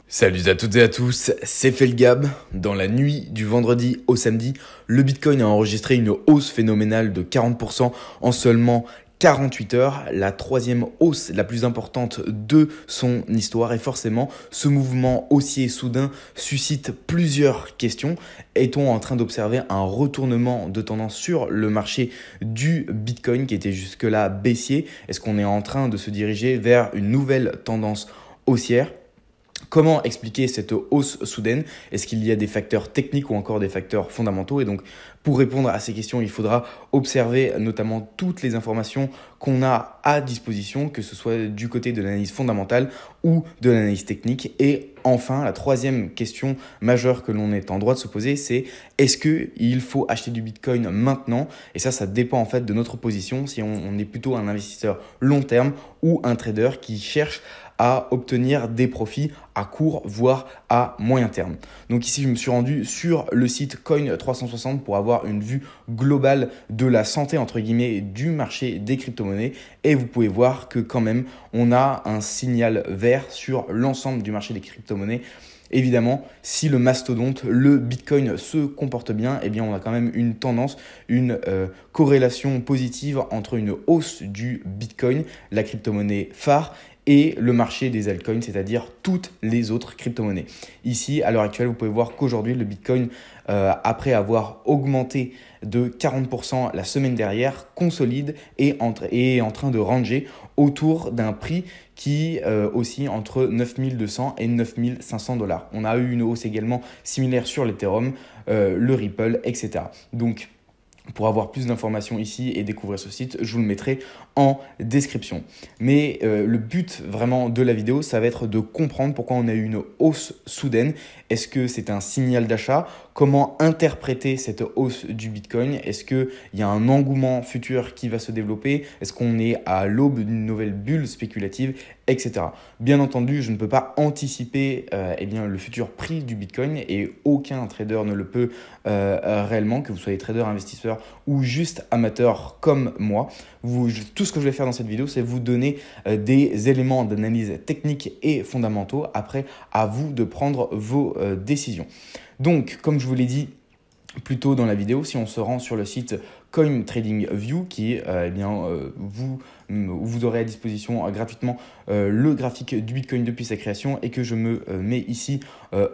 Salut à toutes et à tous, c'est Felgab. Dans la nuit du vendredi au samedi, le Bitcoin a enregistré une hausse phénoménale de 40% en seulement 48 heures, la troisième hausse la plus importante de son histoire. Et forcément, ce mouvement haussier soudain suscite plusieurs questions. Est-on en train d'observer un retournement de tendance sur le marché du Bitcoin qui était jusque-là baissier? Est-ce qu'on est en train de se diriger vers une nouvelle tendance haussière? Comment expliquer cette hausse soudaine? Est-ce qu'il y a des facteurs techniques ou encore des facteurs fondamentaux? Et donc, pour répondre à ces questions, il faudra observer notamment toutes les informations qu'on a à disposition, que ce soit du côté de l'analyse fondamentale ou de l'analyse technique. Et enfin, la troisième question majeure que l'on est en droit de se poser, c'est est-ce qu'il faut acheter du Bitcoin maintenant? Et ça dépend en fait de notre position, si on est plutôt un investisseur long terme ou un trader qui cherche à obtenir des profits à court, voire à moyen terme. Donc ici, je me suis rendu sur le site Coin360 pour avoir une vue globale de la santé, entre guillemets, du marché des crypto-monnaies. Et vous pouvez voir que quand même, on a un signal vert sur l'ensemble du marché des crypto-monnaies. Évidemment, si le mastodonte, le Bitcoin se comporte bien, eh bien on a quand même une tendance, une corrélation positive entre une hausse du Bitcoin, la crypto-monnaie phare, et le marché des altcoins, c'est-à-dire toutes les autres crypto-monnaies. Ici, à l'heure actuelle, vous pouvez voir qu'aujourd'hui, le Bitcoin, après avoir augmenté de 40% la semaine dernière, consolide et est en train de ranger autour d'un prix qui oscille entre 9200 et 9500 $. On a eu une hausse également similaire sur l'Ethereum, le Ripple, etc. Donc, pour avoir plus d'informations ici et découvrir ce site, je vous le mettrai en description. Mais le but vraiment de la vidéo, ça va être de comprendre pourquoi on a eu une hausse soudaine. Est-ce que c'est un signal d'achat? Comment interpréter cette hausse du Bitcoin? Est-ce qu'il y a un engouement futur qui va se développer? Est-ce qu'on est à l'aube d'une nouvelle bulle spéculative, etc. Bien entendu, je ne peux pas anticiper le futur prix du Bitcoin et aucun trader ne le peut réellement, que vous soyez trader, investisseur ou juste amateur comme moi. Tout ce que je vais faire dans cette vidéo, c'est vous donner des éléments d'analyse technique et fondamentaux. Après, à vous de prendre vos décisions. Donc, comme je vous l'ai dit plus tôt dans la vidéo, si on se rend sur le site CoinTradingView qui vous aurez à disposition gratuitement le graphique du Bitcoin depuis sa création et que je me mets ici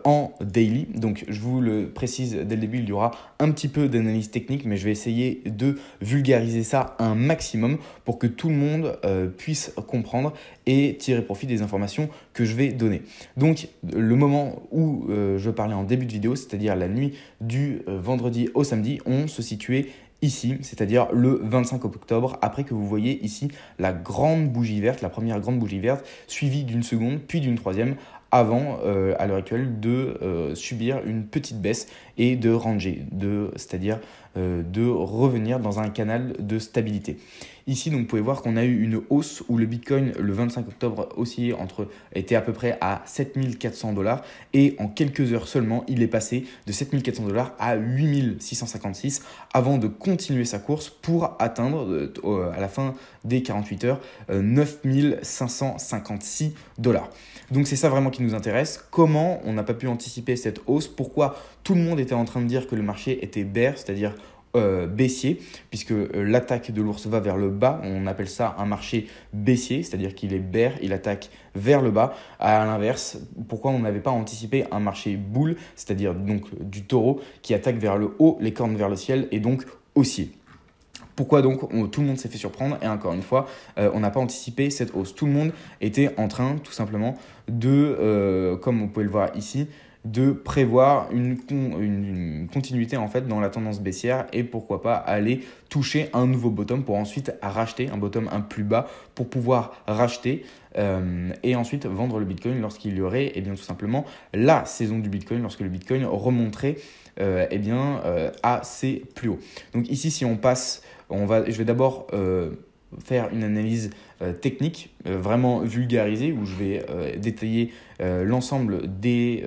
en daily. Donc je vous le précise dès le début, il y aura un petit peu d'analyse technique, mais je vais essayer de vulgariser ça un maximum pour que tout le monde puisse comprendre et tirer profit des informations que je vais donner. Donc le moment où je parlais en début de vidéo, c'est-à-dire la nuit du vendredi au samedi, on se situait ici, c'est-à-dire le 25 octobre, après que vous voyez ici la grande bougie verte, la première grande bougie verte, suivie d'une seconde, puis d'une troisième, avant, à l'heure actuelle, de subir une petite baisse et de ranger, c'est-à-dire de revenir dans un canal de stabilité. Ici, donc, vous pouvez voir qu'on a eu une hausse où le Bitcoin, le 25 octobre, était à peu près à 7400 $. Et en quelques heures seulement, il est passé de 7400 $ à 8656 avant de continuer sa course pour atteindre, à la fin des 48 heures, 9556 $. Donc, c'est ça vraiment qui nous intéresse. Comment on n'a pas pu anticiper cette hausse? Pourquoi tout le monde était en train de dire que le marché était bear, c'est-à-dire baissier, puisque l'attaque de l'ours va vers le bas, on appelle ça un marché baissier, c'est-à-dire qu'il est bear, il attaque vers le bas. À l'inverse, pourquoi on n'avait pas anticipé un marché bull, c'est-à-dire donc du taureau qui attaque vers le haut, les cornes vers le ciel et donc haussier? Pourquoi donc tout le monde s'est fait surprendre? Et encore une fois, on n'a pas anticipé cette hausse. Tout le monde était en train tout simplement de, comme vous pouvez le voir ici, de prévoir une continuité en fait dans la tendance baissière et pourquoi pas aller toucher un nouveau bottom pour ensuite racheter un bottom un plus bas pour pouvoir racheter et ensuite vendre le Bitcoin lorsqu'il y aurait tout simplement la saison du Bitcoin, lorsque le Bitcoin remonterait à ses plus hauts. Donc ici, si on passe, je vais d'abord faire une analyse technique vraiment vulgarisée où je vais détailler l'ensemble des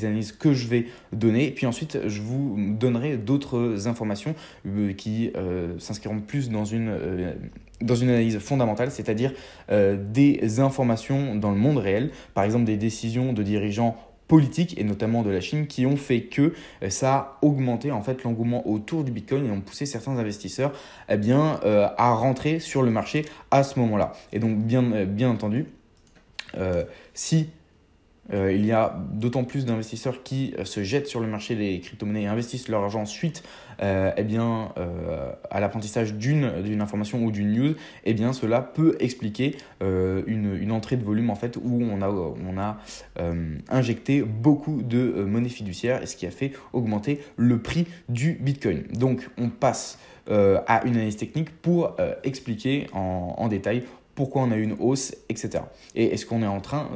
analyses que je vais donner. Puis ensuite, je vous donnerai d'autres informations qui s'inscriront plus dans une dans une analyse fondamentale, c'est-à-dire des informations dans le monde réel, par exemple des décisions de dirigeants politiques et notamment de la Chine qui ont fait que ça a augmenté en fait l'engouement autour du Bitcoin et ont poussé certains investisseurs à rentrer sur le marché à ce moment-là. Et donc bien entendu, si il y a d'autant plus d'investisseurs qui se jettent sur le marché des crypto-monnaies et investissent leur argent suite à l'apprentissage d'une information ou d'une news, cela peut expliquer une entrée de volume en fait, où on a injecté beaucoup de monnaie fiduciaire, et ce qui a fait augmenter le prix du Bitcoin. Donc on passe à une analyse technique pour expliquer en détail pourquoi on a eu une hausse, etc. Et est-ce qu'on est en train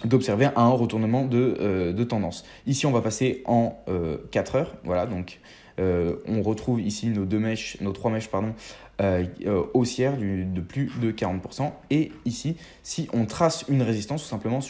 d'observer un retournement de tendance. Ici, on va passer en 4 heures. Voilà, donc on retrouve ici nos trois mèches haussières de plus de 40%. Et ici, si on trace une résistance tout simplement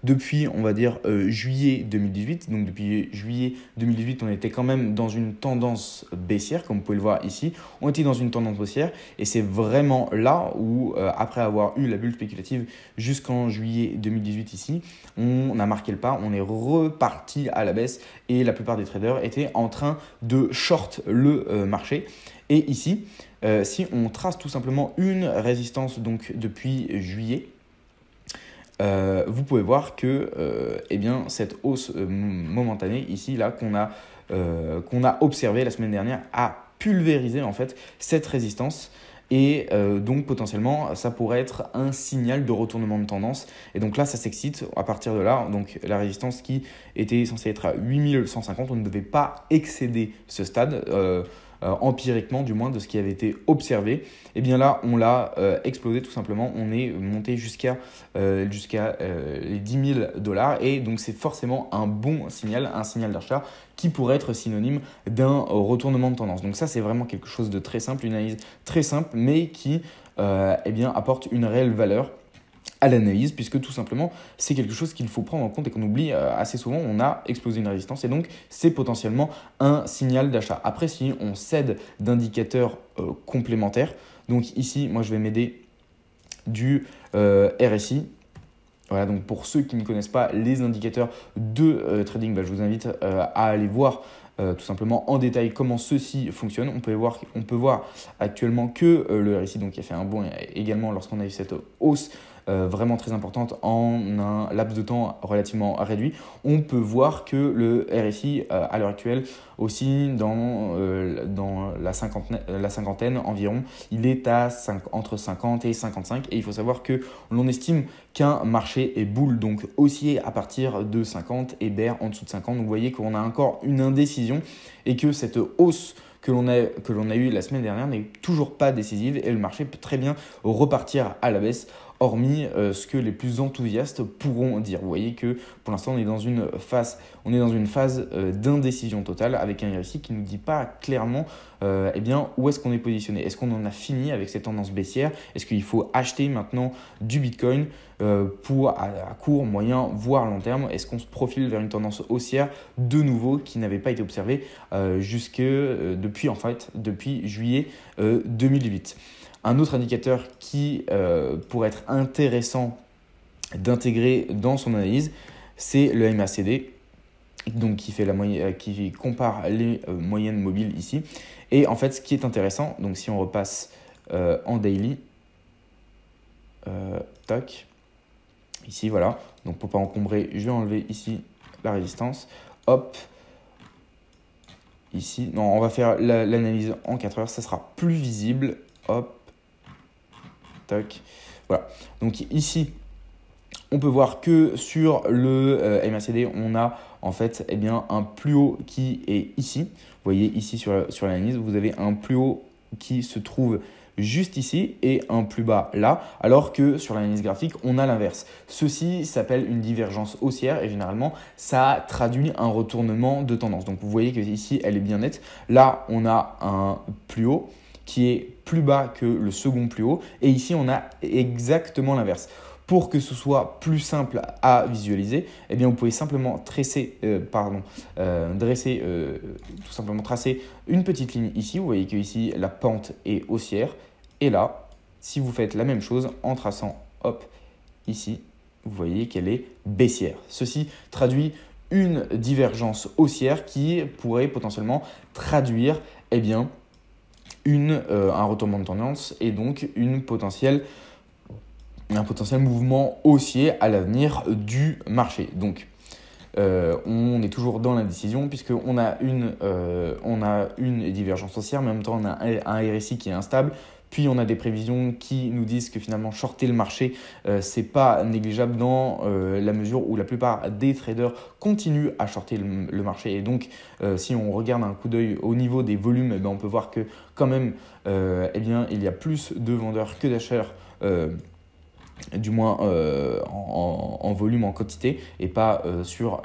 depuis, on va dire, juillet 2018. Donc depuis juillet 2018, on était quand même dans une tendance baissière, comme vous pouvez le voir ici. On était dans une tendance haussière et c'est vraiment là où, après avoir eu la bulle spéculative jusqu'en juillet 2018 ici, on a marqué le pas, on est reparti à la baisse et la plupart des traders étaient en train de short le marché. Et ici, si on trace tout simplement une résistance donc depuis juillet, vous pouvez voir que cette hausse momentanée ici là qu'on a observée la semaine dernière a pulvérisé en fait cette résistance. Et donc potentiellement ça pourrait être un signal de retournement de tendance, et donc là ça s'excite à partir de là. Donc la résistance qui était censée être à 8150, on ne devait pas excéder ce stade empiriquement du moins de ce qui avait été observé. Et bien là on l'a explosé tout simplement, on est monté jusqu'à les $10 000, et donc c'est forcément un bon signal, un signal d'achat qui pourrait être synonyme d'un retournement de tendance. Donc ça c'est vraiment quelque chose de très simple, une analyse très simple, mais qui apporte une réelle valeur à l'analyse, puisque tout simplement c'est quelque chose qu'il faut prendre en compte et qu'on oublie assez souvent. On a explosé une résistance et donc c'est potentiellement un signal d'achat. Après, si on cède d'indicateurs complémentaires, donc ici moi je vais m'aider du RSI. Voilà, donc pour ceux qui ne connaissent pas les indicateurs de trading, je vous invite à aller voir tout simplement en détail comment ceci fonctionne. On peut voir actuellement que le RSI donc, qui a fait un bond également lorsqu'on a eu cette hausse vraiment très importante en un laps de temps relativement réduit. On peut voir que le RSI à l'heure actuelle aussi dans la cinquantaine environ, il est entre 50 et 55, et il faut savoir que l'on estime qu'un marché est bull, donc haussier à partir de 50 et bear en dessous de 50. Donc vous voyez qu'on a encore une indécision et que cette hausse que l'on a eu la semaine dernière n'est toujours pas décisive, et le marché peut très bien repartir à la baisse, hormis ce que les plus enthousiastes pourront dire. Vous voyez que pour l'instant on est dans une phase d'indécision totale, avec un RSI qui ne nous dit pas clairement où est-ce qu'on est positionné. Est-ce qu'on en a fini avec cette tendance baissière? Est-ce qu'il faut acheter maintenant du Bitcoin pour à court, moyen, voire long terme? Est-ce qu'on se profile vers une tendance haussière de nouveau qui n'avait pas été observée depuis juillet 2008? Un autre indicateur qui pourrait être intéressant d'intégrer dans son analyse, c'est le MACD, donc qui compare les moyennes mobiles ici. Et en fait, ce qui est intéressant, donc si on repasse en daily, ici voilà, donc pour pas encombrer, je vais enlever ici la résistance, hop, ici, non, on va faire l'analyse en 4 heures, ça sera plus visible, hop, tac, voilà. Donc ici, on peut voir que sur le MACD, on a en fait un plus haut qui est ici. Vous voyez ici sur l'analyse, vous avez un plus haut qui se trouve juste ici et un plus bas là, alors que sur l'analyse graphique, on a l'inverse. Ceci s'appelle une divergence haussière et généralement, ça traduit un retournement de tendance. Donc vous voyez que ici, elle est bien nette. Là, on a un plus haut qui est plus bas que le second plus haut, et ici, on a exactement l'inverse. Pour que ce soit plus simple à visualiser, eh bien, vous pouvez simplement tracer une petite ligne ici. Vous voyez que ici, la pente est haussière. Et là, si vous faites la même chose en traçant, hop, ici, vous voyez qu'elle est baissière. Ceci traduit une divergence haussière qui pourrait potentiellement traduire eh bien, un retournement de tendance et donc un potentiel mouvement haussier à l'avenir du marché. Donc, on est toujours dans l'indécision puisqu'on a une divergence haussière, mais en même temps on a un RSI qui est instable. Puis on a des prévisions qui nous disent que finalement shorter le marché, c'est pas négligeable dans la mesure où la plupart des traders continuent à shorter le marché. Et donc, si on regarde un coup d'œil au niveau des volumes, on peut voir que quand même, il y a plus de vendeurs que d'acheteurs. Du moins en volume, en quantité, et pas sur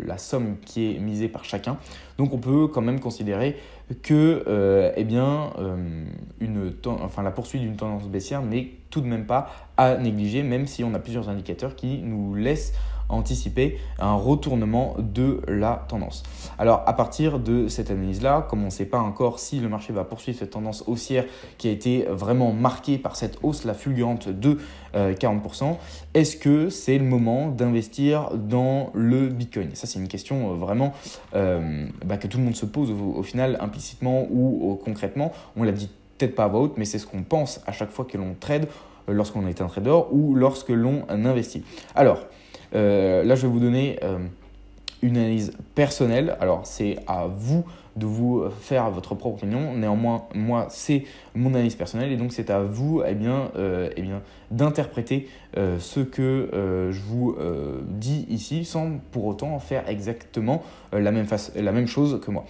la somme qui est misée par chacun. Donc on peut quand même considérer que la poursuite d'une tendance baissière n'est tout de même pas à négliger, même si on a plusieurs indicateurs qui nous laissent anticiper un retournement de la tendance. Alors à partir de cette analyse-là, comme on ne sait pas encore si le marché va poursuivre cette tendance haussière qui a été vraiment marquée par cette hausse-là fulgurante de 40%, est-ce que c'est le moment d'investir dans le Bitcoin? Ça, c'est une question vraiment que tout le monde se pose au final, implicitement ou concrètement. On l'a dit peut-être pas à voix haute, mais c'est ce qu'on pense à chaque fois que l'on trade, lorsqu'on est un trader ou lorsque l'on investit. Alors, là, je vais vous donner une analyse personnelle. Alors, c'est à vous de vous faire votre propre opinion. Néanmoins, moi, c'est mon analyse personnelle et donc c'est à vous d'interpréter ce que je vous dis ici sans pour autant faire exactement la même chose que moi.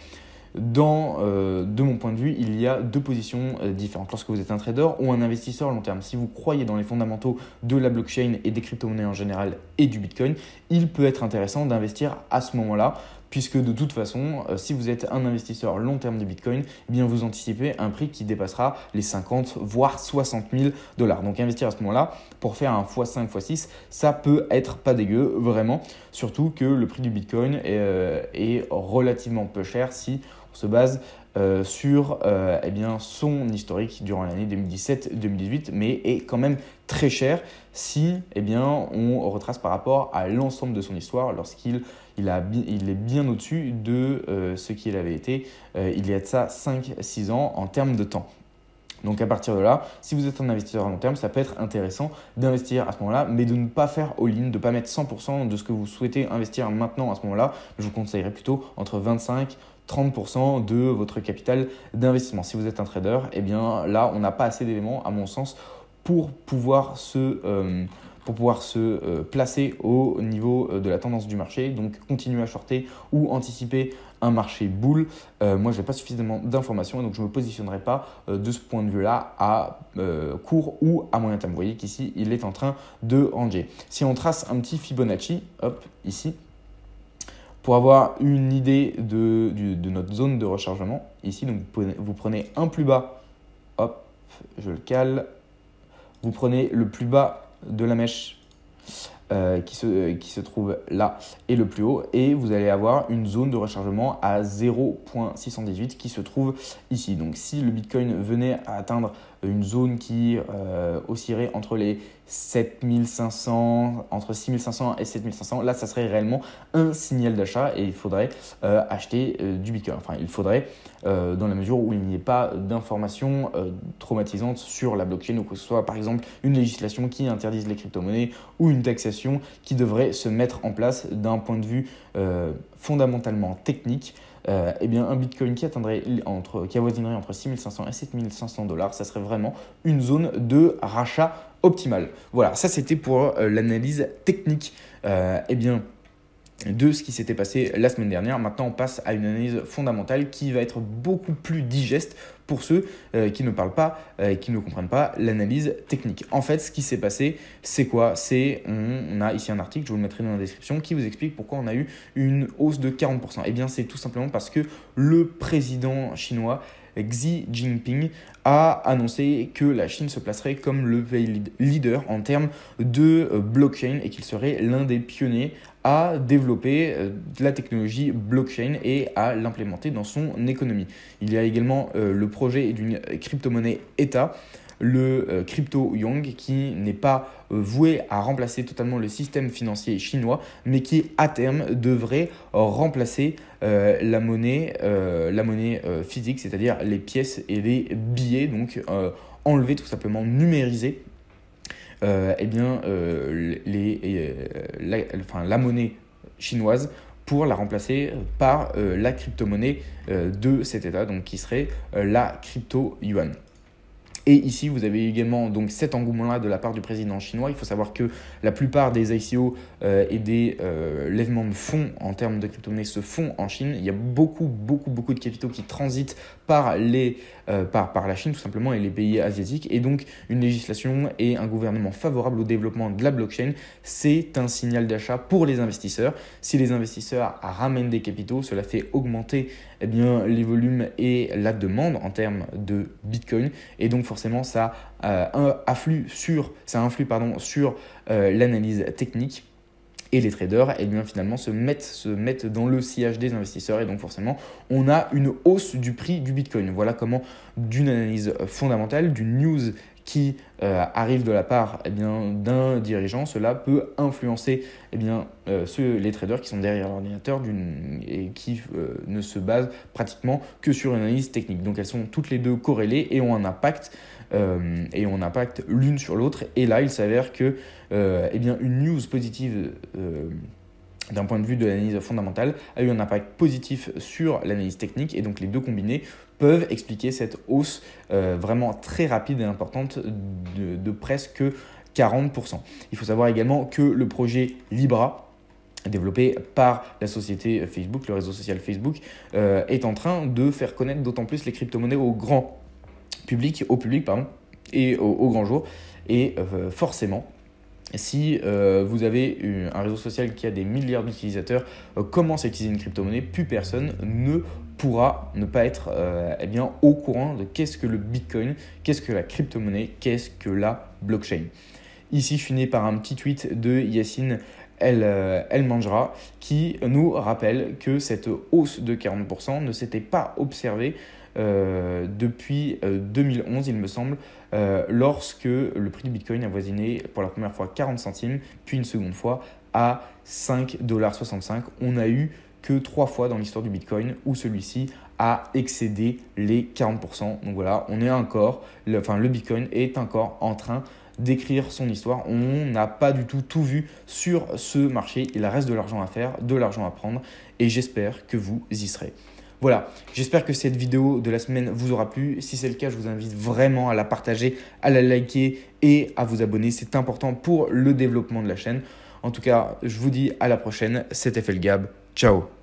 De mon point de vue, il y a deux positions différentes. Lorsque vous êtes un trader ou un investisseur à long terme, si vous croyez dans les fondamentaux de la blockchain et des crypto-monnaies en général et du Bitcoin, il peut être intéressant d'investir à ce moment-là, puisque de toute façon, si vous êtes un investisseur long terme du Bitcoin, eh bien vous anticipez un prix qui dépassera les 50 voire 60 000 $. Donc investir à ce moment-là pour faire un x5, x6, ça peut être pas dégueu vraiment, surtout que le prix du Bitcoin est relativement peu cher si on se base sur son historique durant l'année 2017-2018, mais est quand même très cher si on retrace par rapport à l'ensemble de son histoire lorsqu'il est bien au-dessus de ce qu'il avait été il y a de ça 5-6 ans en termes de temps. Donc à partir de là, si vous êtes un investisseur à long terme, ça peut être intéressant d'investir à ce moment-là, mais de ne pas faire all-in, de ne pas mettre 100% de ce que vous souhaitez investir maintenant à ce moment-là. Je vous conseillerais plutôt entre 25-30% de votre capital d'investissement. Si vous êtes un trader, eh bien là, on n'a pas assez d'éléments, à mon sens, pour pouvoir se placer au niveau de la tendance du marché, donc continuer à shorter ou anticiper un marché bull. Moi, je n'ai pas suffisamment d'informations et donc je ne me positionnerai pas de ce point de vue-là à court ou à moyen terme. Vous voyez qu'ici, il est en train de ranger. Si on trace un petit Fibonacci, hop, ici, pour avoir une idée de notre zone de rechargement, ici, donc vous prenez un plus bas, hop, je le cale, vous prenez le plus bas de la mèche qui se trouve là et le plus haut, et vous allez avoir une zone de rechargement à 0.618 qui se trouve ici. Donc si le Bitcoin venait à atteindre une zone qui oscillerait entre les 7500, entre 6500 et 7500, là ça serait réellement un signal d'achat et il faudrait acheter du Bitcoin. Enfin, il faudrait dans la mesure où il n'y ait pas d'informations traumatisantes sur la blockchain, ou que ce soit par exemple une législation qui interdise les crypto-monnaies ou une taxation qui devrait se mettre en place d'un point de vue fondamentalement technique. Un Bitcoin qui avoisinerait entre 6500 et 7500 $, ça serait vraiment une zone de rachat optimale. Voilà, ça c'était pour l'analyse technique de ce qui s'était passé la semaine dernière. Maintenant, on passe à une analyse fondamentale qui va être beaucoup plus digeste pour ceux qui ne parlent pas et qui ne comprennent pas l'analyse technique. En fait, ce qui s'est passé, c'est quoi? On a ici un article, je vous le mettrai dans la description, qui vous explique pourquoi on a eu une hausse de 40%. Eh bien, c'est tout simplement parce que le président chinois Xi Jinping a annoncé que la Chine se placerait comme le pays leader en termes de blockchain et qu'il serait l'un des pionniers à développer la technologie blockchain et à l'implémenter dans son économie. Il y a également le projet d'une crypto-monnaie État, le crypto yuan, qui n'est pas voué à remplacer totalement le système financier chinois, mais qui à terme devrait remplacer la monnaie physique, c'est-à-dire les pièces et les billets, donc enlever tout simplement, numériser la monnaie chinoise pour la remplacer par la crypto-monnaie de cet État, donc qui serait la crypto-yuan. Et ici, vous avez également donc cet engouement-là de la part du président chinois. Il faut savoir que la plupart des ICO et des lèvements de fonds en termes de crypto-monnaie se font en Chine. Il y a beaucoup de capitaux qui transitent par la Chine tout simplement et les pays asiatiques. Et donc, une législation et un gouvernement favorable au développement de la blockchain, c'est un signal d'achat pour les investisseurs. Si les investisseurs ramènent des capitaux, cela fait augmenter les volumes et la demande en termes de Bitcoin. Et donc, forcément, ça influe sur l'analyse technique. Et les traders, finalement, se mettent dans le sillage des investisseurs. Et donc, forcément, on a une hausse du prix du Bitcoin. Voilà comment, d'une analyse fondamentale, d'une news qui arrive de la part d'un dirigeant, cela peut influencer les traders qui sont derrière l'ordinateur et qui ne se basent pratiquement que sur une analyse technique. Donc elles sont toutes les deux corrélées et ont un impact l'une sur l'autre. Et là, il s'avère que une news positive d'un point de vue de l'analyse fondamentale, a eu un impact positif sur l'analyse technique et donc les deux combinés peuvent expliquer cette hausse vraiment très rapide et importante de presque 40%. Il faut savoir également que le projet Libra, développé par la société Facebook, le réseau social Facebook, est en train de faire connaître d'autant plus les crypto-monnaies au public et au grand jour. Et forcément, si vous avez un réseau social qui a des milliards d'utilisateurs, commence à utiliser une crypto-monnaie, plus personne ne pourra ne pas être au courant de qu'est-ce que le Bitcoin, qu'est-ce que la crypto-monnaie, qu'est-ce que la blockchain. Ici, je finis par un petit tweet de Yacine El Manjra qui nous rappelle que cette hausse de 40% ne s'était pas observée depuis 2011, il me semble, lorsque le prix du Bitcoin avoisinait pour la première fois 40 centimes, puis une seconde fois à 5,65 $. On n'a eu que 3 fois dans l'histoire du Bitcoin où celui-ci a excédé les 40%. Donc voilà, le Bitcoin est encore en train d'écrire son histoire. On n'a pas du tout vu sur ce marché. Il reste de l'argent à faire, de l'argent à prendre et j'espère que vous y serez. Voilà, j'espère que cette vidéo de la semaine vous aura plu. Si c'est le cas, je vous invite vraiment à la partager, à la liker et à vous abonner. C'est important pour le développement de la chaîne. En tout cas, je vous dis à la prochaine. C'était Felgab. Ciao.